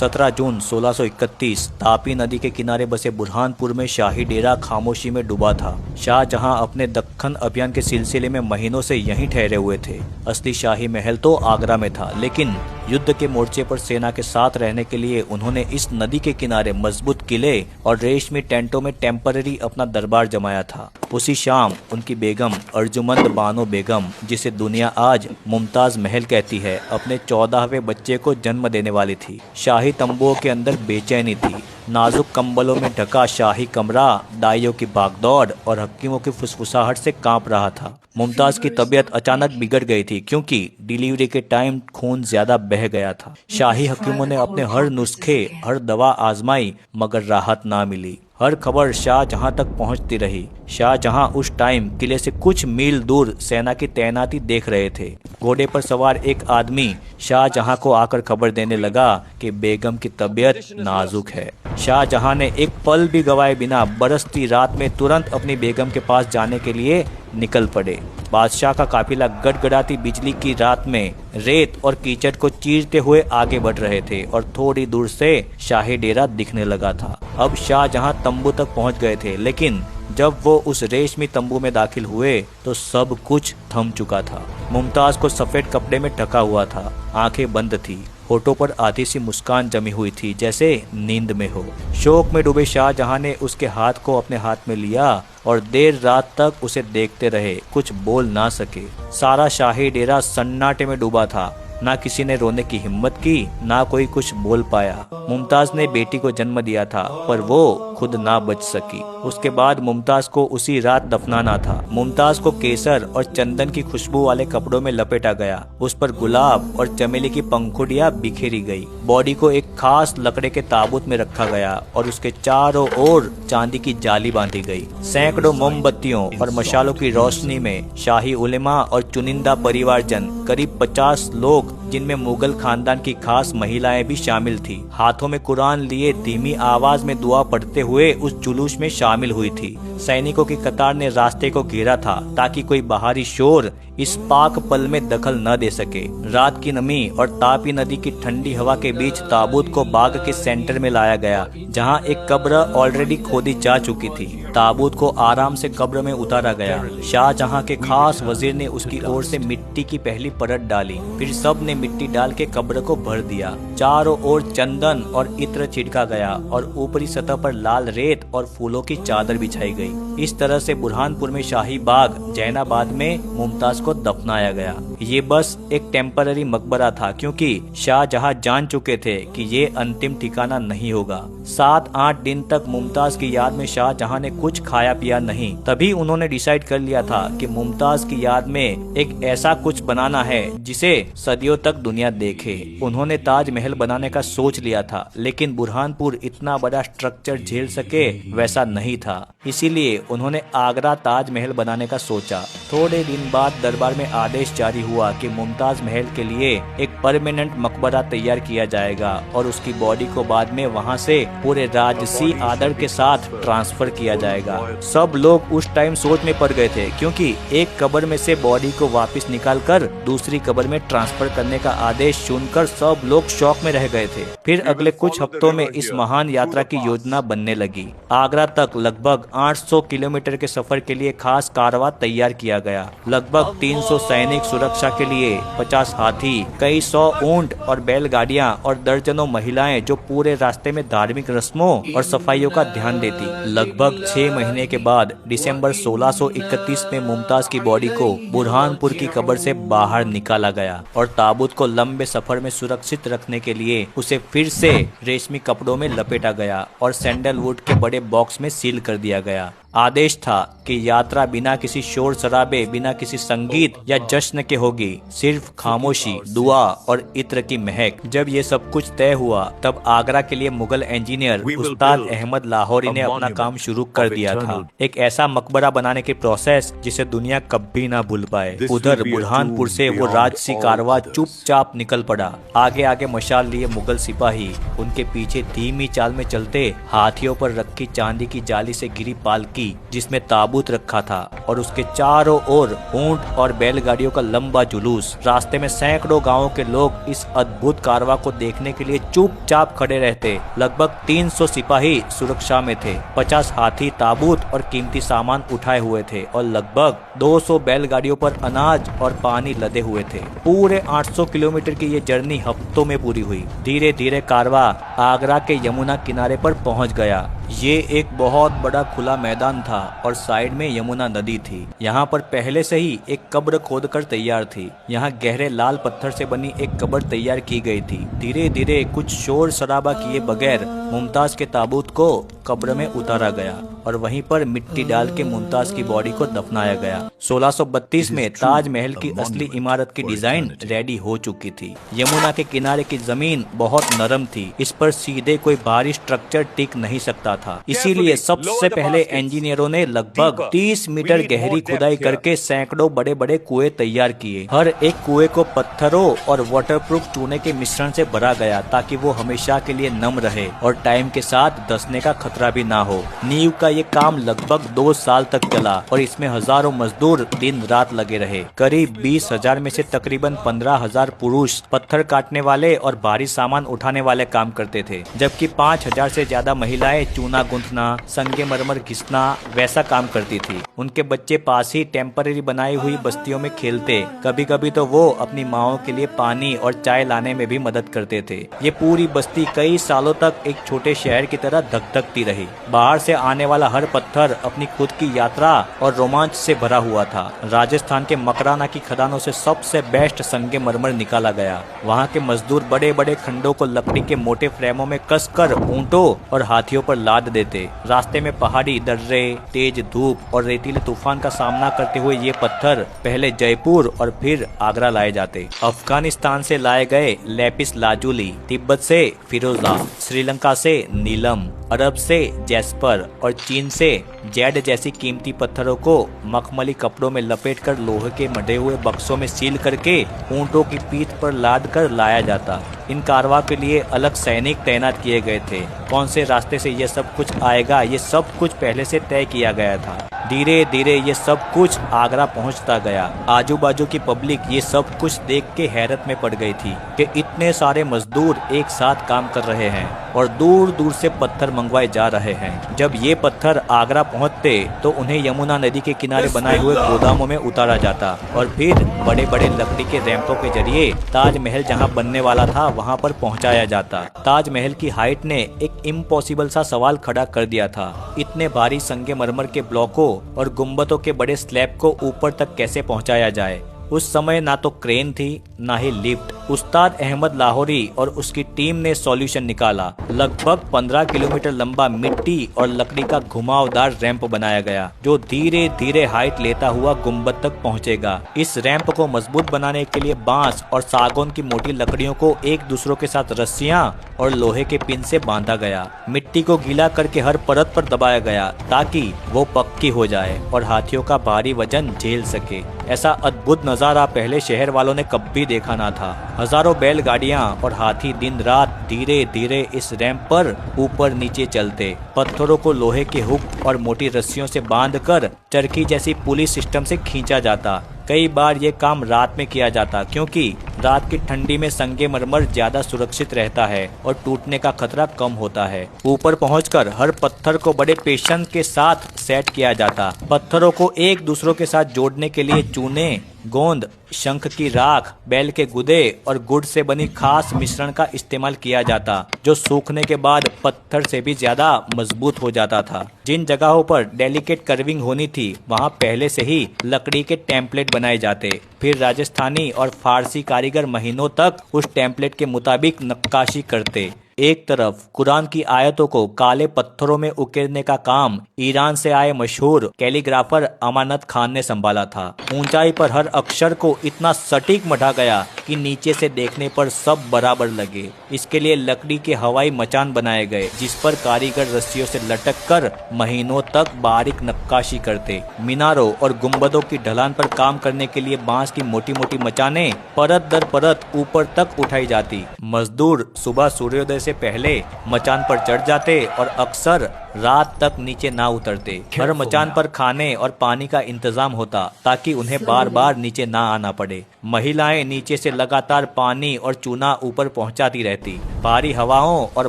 17 जून 1631 तापी नदी के किनारे बसे बुरहानपुर में शाही डेरा खामोशी में डूबा था। शाहजहां अपने दक्खन अभियान के सिलसिले में महीनों से यहीं ठहरे हुए थे। असली शाही महल तो आगरा में था, लेकिन युद्ध के मोर्चे पर सेना के साथ रहने के लिए उन्होंने इस नदी के किनारे मजबूत किले और रेशमी टेंटों में टेम्पररी अपना दरबार जमाया था। उसी शाम उनकी बेगम अर्जुमंद बानो बेगम, जिसे दुनिया आज मुमताज महल कहती है, अपने 14वें बच्चे को जन्म देने वाली थी। शाही तंबुओं के अंदर बेचैनी थी। नाजुक कंबलों में ढका शाही कमरा दाइयों की भागदौड़ और हकीमों की फुसफुसाहट से कांप रहा था। मुमताज की तबीयत अचानक बिगड़ गई थी क्योंकि डिलीवरी के टाइम खून ज्यादा बह गया था। शाही हकीमों ने अपने हर नुस्खे, हर दवा आजमाई, मगर राहत ना मिली। हर खबर शाहजहां तक पहुंचती रही। शाहजहां उस टाइम किले से कुछ मील दूर सेना की तैनाती देख रहे थे। घोड़े पर सवार एक आदमी शाहजहां को आकर खबर देने लगा कि बेगम की तबीयत नाजुक है। शाहजहां ने एक पल भी गवाए बिना बरसती रात में तुरंत अपनी बेगम के पास जाने के लिए निकल पड़े। बादशाह का काफिला गड़गड़ाती बिजली की रात में रेत और कीचड़ को चीरते हुए आगे बढ़ रहे थे और थोड़ी दूर से शाही डेरा दिखने लगा था। अब शाहजहां तंबू तक पहुंच गए थे, लेकिन जब वो उस रेशमी तंबू में दाखिल हुए तो सब कुछ थम चुका था। मुमताज को सफेद कपड़े में ढका हुआ था, आंखें बंद थी, होठों पर आधी सी मुस्कान जमी हुई थी जैसे नींद में हो। शोक में डूबे शाहजहां ने उसके हाथ को अपने हाथ में लिया और देर रात तक उसे देखते रहे, कुछ बोल ना सके। सारा शाही डेरा सन्नाटे में डूबा था। ना किसी ने रोने की हिम्मत की, ना कोई कुछ बोल पाया। मुमताज ने बेटी को जन्म दिया था, पर वो खुद ना बच सकी। उसके बाद मुमताज को उसी रात दफनाना था। मुमताज को केसर और चंदन की खुशबू वाले कपड़ों में लपेटा गया। उस पर गुलाब और चमेली की पंखुड़ियां बिखेरी गई। बॉडी को एक खास लकड़े के ताबूत में रखा गया और उसके चारों ओर चांदी की जाली बांधी गई। सैकड़ों मोमबत्तियों और मशालों की रोशनी में शाही उलेमा और चुनिंदा परिवारजन, करीब 50 लोग, जिनमें मुगल खानदान की खास महिलाएं भी शामिल थी, हाथों में कुरान लिए धीमी आवाज में दुआ पढ़ते हुए उस जुलूस में शामिल हुई थी। सैनिकों की कतार ने रास्ते को घेरा था ताकि कोई बाहरी शोर इस पाक पल में दखल न दे सके। रात की नमी और तापी नदी की ठंडी हवा के बीच ताबूत को बाग के सेंटर में लाया गया, जहां एक कब्र ऑलरेडी खोदी जा चुकी थी। ताबूत को आराम से कब्र में उतारा गया। शाहजहां के खास वजीर ने उसकी ओर से मिट्टी की पहली परत डाली, फिर सब ने मिट्टी डाल के कब्र को भर दिया। चारों ओर चंदन और इत्र छिड़का गया और ऊपरी सतह पर लाल रेत और फूलों की चादर बिछाई गई। इस तरह से बुरहानपुर में शाही बाग जैनाबाद में मुमताज को दफनाया गया। ये बस एक टेम्पररी मकबरा था, क्योंकि शाहजहां जान चुके थे कि ये अंतिम ठिकाना नहीं होगा। 7-8 दिन तक मुमताज की याद में शाहजहां ने कुछ खाया पिया नहीं। तभी उन्होंने डिसाइड कर लिया था कि मुमताज की याद में एक ऐसा कुछ बनाना है जिसे सदियों तक दुनिया देखे। उन्होंने ताजमहल बनाने का सोच लिया था, लेकिन बुरहानपुर इतना बड़ा स्ट्रक्चर झेल सके वैसा नहीं था। इसीलिए उन्होंने आगरा ताजमहल बनाने का सोचा। थोड़े दिन बाद दरबार में आदेश जारी हुआ कि मुमताज महल के लिए एक परमानेंट मकबरा तैयार किया जाएगा और उसकी बॉडी को बाद में वहां से पूरे राजसी आदर के साथ ट्रांसफर किया जाएगा। सब लोग उस टाइम सोच में पड़ गए थे, क्योंकि एक कब्र में से बॉडी को वापस निकालकर दूसरी कब्र में ट्रांसफर करने का आदेश सुनकर सब लोग शॉक में रह गए थे। फिर अगले कुछ हफ्तों में इस महान यात्रा की योजना बनने लगी। आगरा तक लगभग 800 किलोमीटर के सफर के लिए खास कारवां तैयार किया गया। लगभग 300 सैनिक सुरक्षा के लिए, 50 हाथी, कई 100 ऊंट और बैलगाड़ियां और दर्जनों महिलाएं जो पूरे रास्ते में धार्मिक रस्मों और सफाइयों का ध्यान देती। लगभग 6 महीने के बाद दिसंबर 1631 में मुमताज की बॉडी को बुरहानपुर की कब्र से बाहर निकाला गया और ताबूत को लंबे सफर में सुरक्षित रखने के लिए उसे फिर से रेशमी कपड़ों में लपेटा गया और सैंडलवुड के बड़े बॉक्स में सील कर दिया गया। आदेश था कि यात्रा बिना किसी शोर शराबे, बिना किसी संगीत या जश्न के होगी, सिर्फ खामोशी, दुआ और इत्र की महक। जब ये सब कुछ तय हुआ तब आगरा के लिए मुगल इंजीनियर उस्ताद अहमद लाहौरी ने अपना काम शुरू कर दिया था। एक ऐसा मकबरा बनाने की प्रोसेस जिसे दुनिया कभी ना भूल पाए। उधर बुरहानपुर से वो राजसी कारवां चुपचाप निकल पड़ा। आगे आगे मशाल लिए मुगल सिपाही, उनके पीछे धीमी चाल में चलते हाथियों पर रखी चांदी की जाली से घिरी पालकी पलकी जिसमें ताबूत रखा था और उसके चारों ओर ऊंट और बैलगाड़ियों का लंबा जुलूस। रास्ते में सैकड़ों गांवों के लोग इस अद्भुत कारवां को देखने के लिए चुपचाप खड़े रहते। लगभग 300 सिपाही सुरक्षा में थे, 50 हाथी ताबूत और कीमती सामान उठाए हुए थे और लगभग 200 बैलगाड़ियों पर अनाज और पानी लदे हुए थे। पूरे 800 किलोमीटर की ये जर्नी हफ्तों में पूरी हुई। धीरे धीरे कारवां आगरा के यमुना किनारे पर पहुंच गया। ये एक बहुत बड़ा खुला मैदान था और साइड में यमुना नदी थी। यहाँ पर पहले से ही एक कब्र खोदकर तैयार थी। यहाँ गहरे लाल पत्थर से बनी एक कब्र तैयार की गई थी। धीरे धीरे कुछ शोर शराबा किए बगैर मुमताज के ताबूत को कब्र में उतारा गया और वहीं पर मिट्टी डाल के मुमताज की बॉडी को दफनाया गया। 1632 में ताजमहल की असली इमारत की डिजाइन रेडी हो चुकी थी। यमुना के किनारे की जमीन बहुत नरम थी, इस पर सीधे कोई भारी स्ट्रक्चर टिक नहीं सकता था। इसीलिए सबसे पहले इंजीनियरों ने लगभग 30 मीटर गहरी खुदाई करके सैकड़ों बड़े बड़े कुएं तैयार किए। हर एक कुएं को पत्थरों और वाटरप्रूफ चूने के मिश्रण से भरा गया ताकि वो हमेशा के लिए नम रहे और टाइम के साथ धंसने का खतरा भी ना हो। नींव का ये काम लगभग 2 साल तक चला और इसमें हजारों मजदूर दिन रात लगे रहे। करीब 20,000 में से तकरीबन 15,000 पुरुष पत्थर काटने वाले और भारी सामान उठाने वाले काम करते थे, जबकि 5,000 से ज्यादा महिलाएं चूना गूंथना, संगमरमर घिसना वैसा काम करती थी। उनके बच्चे पास ही टेम्पररी बनाई हुई बस्तियों में खेलते। कभी कभी तो वो अपनी माओं के लिए पानी और चाय लाने में भी मदद करते थे। ये पूरी बस्ती कई सालों तक एक छोटे शहर की तरह धकधकती रही। बाहर से आने वाला हर पत्थर अपनी खुद की यात्रा और रोमांच से भरा हुआ था। राजस्थान के मकराना की खदानों से सबसे बेस्ट संगमरमर निकाला गया। वहाँ के मजदूर बड़े बड़े खंडों को लकड़ी के मोटे फ्रेमों में कसकर ऊंटों और हाथियों पर लाद देते। रास्ते में पहाड़ी दर्रे, तेज धूप और रेतीले तूफान का सामना करते हुए ये पत्थर पहले जयपुर और फिर आगरा लाए जाते। अफगानिस्तान से लाए गए लेपिस लाजुली, तिब्बत से फिरोजा, श्रीलंका से नीलम, अरब से जैस्पर और चीन से जेड जैसी कीमती पत्थरों को मखमली कपड़ों में लपेटकर लोहे के मढ़े हुए बक्सों में सील करके ऊंटों की पीठ पर लाद कर लाया जाता। इन कारवां के लिए अलग सैनिक तैनात किए गए थे। कौन से रास्ते से ये सब कुछ आएगा, ये सब कुछ पहले से तय किया गया था। धीरे धीरे ये सब कुछ आगरा पहुंचता गया। आजू बाजू की पब्लिक ये सब कुछ देख के हैरत में पड़ गई थी कि इतने सारे मजदूर एक साथ काम कर रहे हैं और दूर दूर से पत्थर मंगवाए जा रहे हैं। जब ये पत्थर आगरा पहुंचते तो उन्हें यमुना नदी के किनारे बनाए हुए गोदामों में उतारा जाता और फिर बड़े बड़े लकड़ी के रैंपों के जरिए ताजमहल जहां बनने वाला था वहां पर पहुंचाया जाता। ताजमहल की हाइट ने एक इम्पॉसिबल सा सवाल खड़ा कर दिया था। इतने भारी संगमरमर के ब्लॉकों और गुंबदों के बड़े स्लैब को ऊपर तक कैसे पहुंचाया जाए। उस समय ना तो क्रेन थी ना ही लिफ्ट। उस्ताद अहमद लाहौरी और उसकी टीम ने सॉल्यूशन निकाला। लगभग 15 किलोमीटर लंबा मिट्टी और लकड़ी का घुमावदार रैंप बनाया गया जो धीरे धीरे हाइट लेता हुआ गुंबद तक पहुंचेगा। इस रैंप को मजबूत बनाने के लिए बांस और सागौन की मोटी लकड़ियों को एक दूसरों के साथ रस्सियां और लोहे के पिन से बांधा गया। मिट्टी को गीला करके हर परत पर दबाया गया ताकि वो पक्की हो जाए और हाथियों का भारी वजन झेल सके। ऐसा अद्भुत नजारा पहले शहर वालों ने कभी देखा ना था। हजारों बैलगाड़ियां और हाथी दिन रात धीरे धीरे इस रैंप पर ऊपर नीचे चलते। पत्थरों को लोहे के हुक और मोटी रस्सियों से बांधकर चरखी जैसी पुली सिस्टम से खींचा जाता। कई बार ये काम रात में किया जाता क्योंकि रात की ठंडी में संगमरमर ज्यादा सुरक्षित रहता है और टूटने का खतरा कम होता है। ऊपर पहुंचकर हर पत्थर को बड़े पेशेंस के साथ सेट किया जाता। पत्थरों को एक दूसरों के साथ जोड़ने के लिए चूने, गोंद, शंख की राख, बैल के गुदे और गुड़ से बनी खास मिश्रण का इस्तेमाल किया जाता जो सूखने के बाद पत्थर से भी ज्यादा मजबूत हो जाता था। जिन जगहों पर डेलिकेट कर्विंग होनी थी वहां पहले से ही लकड़ी के टेम्पलेट बनाए जाते। फिर राजस्थानी और फारसी कारीगर महीनों तक उस टेम्पलेट के मुताबिक नक्काशी करते। एक तरफ कुरान की आयतों को काले पत्थरों में उकेरने का काम ईरान से आए मशहूर कैलीग्राफर अमानत खान ने संभाला था। ऊंचाई पर हर अक्षर को इतना सटीक मढ़ा गया कि नीचे से देखने पर सब बराबर लगे। इसके लिए लकड़ी के हवाई मचान बनाए गए जिस पर कारीगर रस्सियों से लटक कर महीनों तक बारीक नक्काशी करते। मीनारों और गुंबदों की ढलान पर काम करने के लिए बांस की मोटी मोटी मचाने परत दर परत ऊपर तक उठाई जाती। मजदूर सुबह सूर्योदय से से पहले मचान पर चढ़ जाते और अक्सर रात तक नीचे ना उतरते। हर मचान पर खाने और पानी का इंतजाम होता ताकि उन्हें बार बार नीचे ना आना पड़े। महिलाएं नीचे से लगातार पानी और चूना ऊपर पहुंचाती रहती। भारी हवाओं और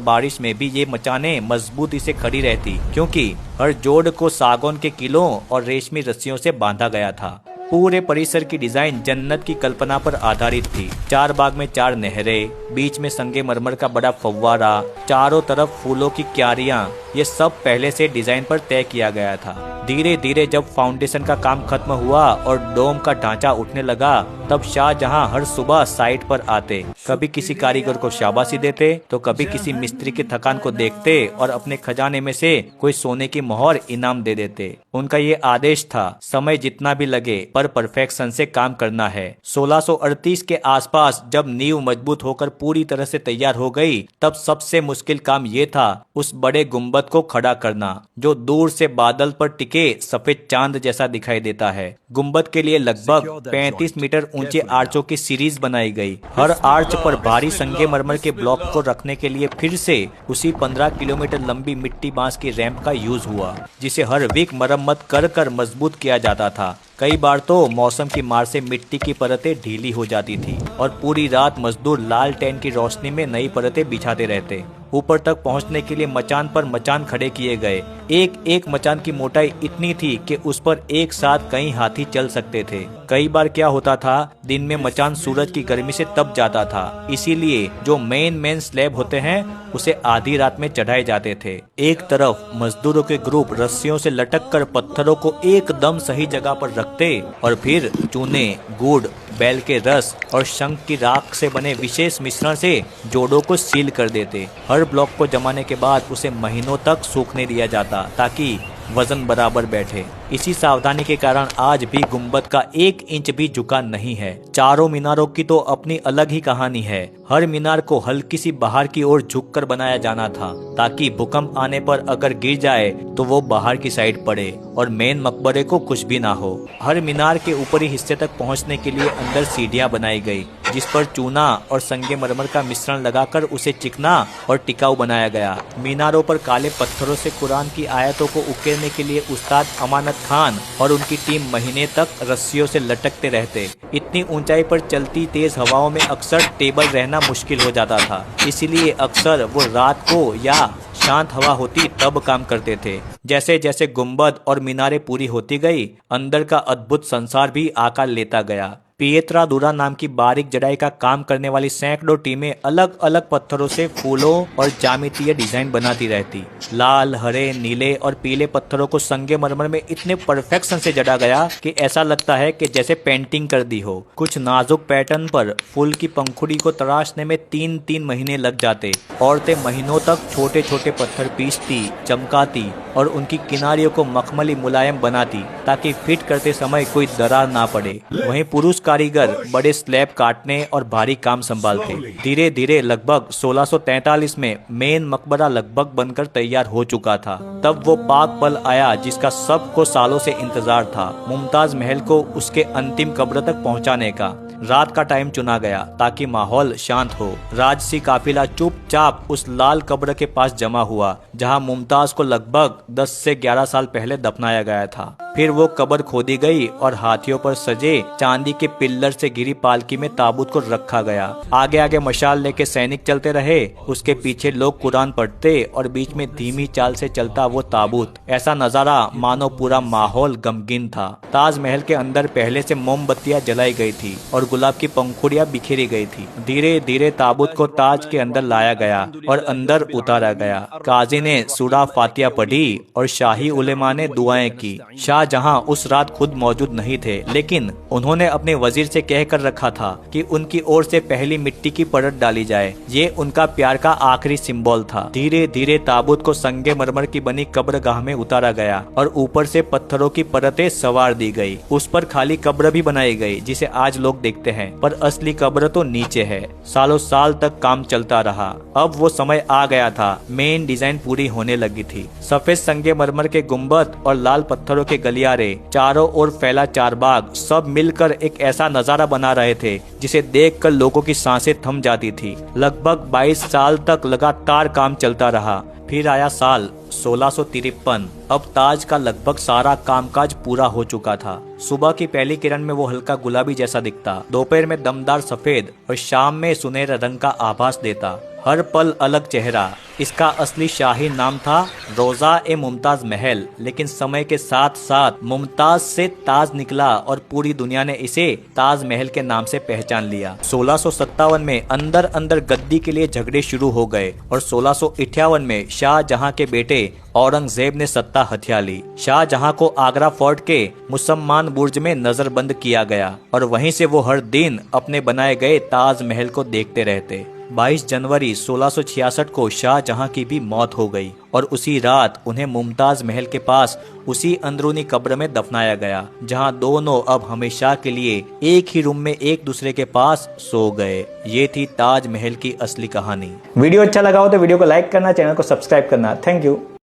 बारिश में भी ये मचाने मजबूती से खड़ी रहती, क्योंकि हर जोड़ को सागौन के किलों और रेशमी रस्सियों से बांधा गया था। पूरे परिसर की डिजाइन जन्नत की कल्पना पर आधारित थी। 4 बाग में 4 नहरें, बीच में संगमरमर का बड़ा फव्वारा, चारों तरफ फूलों की क्यारियां, ये सब पहले से डिजाइन पर तय किया गया था। धीरे धीरे जब फाउंडेशन का काम खत्म हुआ और डोम का ढांचा उठने लगा, तब शाहजहां हर सुबह साइट पर आते। कभी किसी कारीगर को शाबाशी देते तो कभी किसी मिस्त्री की थकान को देखते और अपने खजाने में से कोई सोने की मोहर इनाम दे देते। उनका ये आदेश था, समय जितना भी लगे पर परफेक्शन से काम करना है। 1638 के आसपास जब नींव मजबूत होकर पूरी तरह से तैयार हो गई, तब सबसे मुश्किल काम ये था उस बड़े गुंबद को खड़ा करना, जो दूर से बादल पर टिके सफेद चांद जैसा दिखाई देता है। गुंबद के लिए लगभग 35 मीटर ऊंचे आर्चों की सीरीज बनाई गई। हर आर्च पर भारी संगमरमर के ब्लॉक को रखने के लिए फिर से उसी 15 किलोमीटर लंबी मिट्टी बांस की रैंप का यूज हुआ, जिसे हर वीक मरम्मत कर कर मजबूत किया जाता था। कई बार तो मौसम की मार से मिट्टी की परतें ढीली हो जाती थी और पूरी रात मजदूर लालटेन की रोशनी में नई परतें बिछाते रहते। ऊपर तक पहुंचने के लिए मचान पर मचान खड़े किए गए। एक एक मचान की मोटाई इतनी थी कि उस पर एक साथ कई हाथी चल सकते थे। कई बार क्या होता था, दिन में मचान सूरज की गर्मी से तप जाता था, इसीलिए जो मेन स्लैब होते हैं उसे आधी रात में चढ़ाए जाते थे। एक तरफ मजदूरों के ग्रुप रस्सियों से लटक कर पत्थरों को एकदम सही जगह पर रखते और फिर चूने, गुड़, बैल के रस और शंख की राख से बने विशेष मिश्रण से जोड़ों को सील कर देते। हर ब्लॉक को जमाने के बाद उसे महीनों तक सूखने दिया जाता ताकि वजन बराबर बैठे। इसी सावधानी के कारण आज भी गुंबद का 1 इंच भी झुका नहीं है। चारों मीनारों की तो अपनी अलग ही कहानी है। हर मीनार को हल्की सी बाहर की ओर झुककर बनाया जाना था, ताकि भूकंप आने पर अगर गिर जाए तो वो बाहर की साइड पड़े और मेन मकबरे को कुछ भी ना हो। हर मीनार के ऊपरी हिस्से तक पहुंचने के लिए अंदर सीढ़ियां बनाई गई, जिस पर चूना और संगमरमर का मिश्रण लगाकर उसे चिकना और टिकाऊ बनाया गया। मीनारों पर काले पत्थरों से कुरान की आयतों को उकेरने के लिए उस्ताद अमानत खान और उनकी टीम महीने तक रस्सियों से लटकते रहते। इतनी ऊंचाई पर चलती तेज हवाओं में अक्सर टेबल रहना मुश्किल हो जाता था, इसलिए अक्सर वो रात को या शांत हवा होती तब काम करते थे। जैसे जैसे गुंबद और मीनारें पूरी होती गई, अंदर का अद्भुत संसार भी आकार लेता गया। पिएत्रादुरा नाम की बारीक जड़ाई का काम करने वाली सैकड़ों टीमें अलग अलग पत्थरों से फूलों और ज्यामितीय डिजाइन बनाती रहती। लाल, हरे, नीले और पीले पत्थरों को संगमरमर में इतने परफेक्शन से जड़ा गया कि ऐसा लगता है कि जैसे पेंटिंग कर दी हो। कुछ नाजुक पैटर्न पर फूल की पंखुड़ी को तराशने में 3-3 महीने लग जाते। औरतें महीनों तक छोटे छोटे पत्थर पीसती, चमकाती और उनकी किनारियों को मखमली मुलायम बनाती, ताकि फिट करते समय कोई दरार ना पड़े। वहीं पुरुष कारीगर बड़े स्लैब काटने और भारी काम संभालते। धीरे धीरे लगभग 1643 में मेन मकबरा लगभग बनकर तैयार हो चुका था। तब वो पाक पल आया जिसका सबको सालों से इंतजार था, मुमताज महल को उसके अंतिम कब्र तक पहुंचाने का। रात का टाइम चुना गया ताकि माहौल शांत हो। राजसी काफिला चुपचाप उस लाल कब्र के पास जमा हुआ, जहां मुमताज को लगभग 10 से 11 साल पहले दफनाया गया था। फिर वो कब्र खोदी गई और हाथियों पर सजे चांदी के पिल्लर से घिरी पालकी में ताबूत को रखा गया। आगे आगे मशाल लेके सैनिक चलते रहे, उसके पीछे लोग कुरान पढ़ते और बीच में धीमी चाल से चलता वो ताबूत। ऐसा नजारा मानो पूरा माहौल गमगीन था। ताजमहल के अंदर पहले से मोमबत्तियां जलाई गई थी और गुलाब की पंखुड़ियां बिखेरी गई थी। धीरे धीरे ताबूत को ताज के अंदर लाया गया और अंदर उतारा गया। काजी ने सूरा फातिहा पढ़ी और शाही उलेमा ने दुआएं की। शाहजहां उस रात खुद मौजूद नहीं थे, लेकिन उन्होंने अपने वजीर से कह कर रखा था कि उनकी ओर से पहली मिट्टी की परत डाली जाए। ये उनका प्यार का आखिरी सिंबल था। धीरे धीरे ताबूत को संगमरमर की बनी कब्रगाह में उतारा गया और ऊपर से पत्थरों की परतें सवार दी गई। उस पर खाली कब्र भी बनाई गई, जिसे आज लोग देखते हैं, पर असली कब्र तो नीचे है। सालों साल तक काम चलता रहा। अब वो समय आ गया था, मेन डिजाइन पूरी होने लगी थी। सफेद संगमरमर के गुंबद और लाल पत्थरों के गलियारे, चारों ओर फैला चारबाग, सब मिलकर एक ऐसा नजारा बना रहे थे जिसे देखकर लोगों की सांसें थम जाती थी। लगभग 22 साल तक लगातार काम चलता रहा। फिर आया साल 1653। अब ताज का लगभग सारा कामकाज पूरा हो चुका था। सुबह की पहली किरण में वो हल्का गुलाबी जैसा दिखता, दोपहर में दमदार सफेद और शाम में सुनहरे रंग का आभास देता। हर पल अलग चेहरा। इसका असली शाही नाम था रोजा ए मुमताज महल, लेकिन समय के साथ साथ मुमताज से ताज निकला और पूरी दुनिया ने इसे ताज महल के नाम से पहचान लिया। 1657 में अंदर अंदर गद्दी के लिए झगड़े शुरू हो गए और 1658 में शाहजहां के बेटे औरंगजेब ने सत्ता हथिया ली। शाहजहां को आगरा फोर्ट के मुसम्मान बुर्ज में नजरबंद किया गया और वहीं से वो हर दिन अपने बनाए गए ताज महल को देखते रहते। 22 जनवरी 1666 को शाहजहां की भी मौत हो गई और उसी रात उन्हें मुमताज महल के पास उसी अंदरूनी कब्र में दफनाया गया, जहां दोनों अब हमेशा के लिए एक ही रूम में एक दूसरे के पास सो गए। ये थी ताज महल की असली कहानी। वीडियो अच्छा लगा हो तो वीडियो को लाइक करना, चैनल को सब्सक्राइब करना। Thank you.